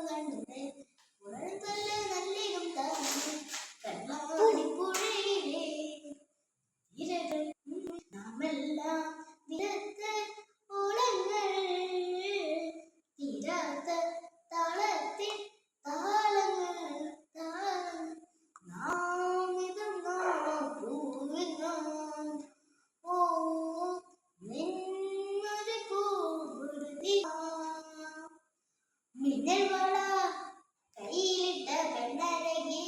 കണ്ണേ ഉണർത്തല്ല നല്ലിടും താങ്ങ് കണ്ണാടിപ്പുഴയിലെ ഇരകൾ നാമെല്ലാം വിരത്ത ഓളങ്ങൾ തീരാത്ത താളത്തിൽ താളങ്ങൾ നാം ഇതെന്നാ പൂവെന്നാ ഓ നിന്നൊരു പൂവൃതി മിന്നൽ വള കയ്യിലിട്ട കണ്ണഴകേ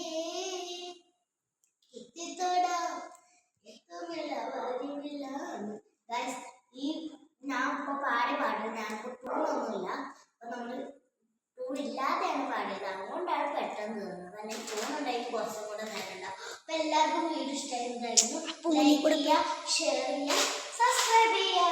എത്തിത്തോട എത്തുമില്ല വരിമില്ല. ഈ ഞാൻ ഇപ്പൊ പാടിയ പാട്ട് ഞാനിപ്പോ ടൂണൊന്നുമില്ല, അപ്പൊ നമ്മള് ടൂണില്ലാതെയാണ് പാടിയത്, അതുകൊണ്ടാണ് പെട്ടെന്ന് തീർന്നത്. അല്ലെങ്കിൽ ടൂണുണ്ടെങ്കിൽ കുറച്ചും കൂടെ നേരമുണ്ടാവും. അപ്പൊ എല്ലാവർക്കും വീഡിയോ ഇഷ്ടമായിട്ടുണ്ടായിരുന്നു. ലൈക്ക് ചെയ്യുക, ഷെയർ ചെയ്യുക, സബ്സ്ക്രൈബ് ചെയ്യുക.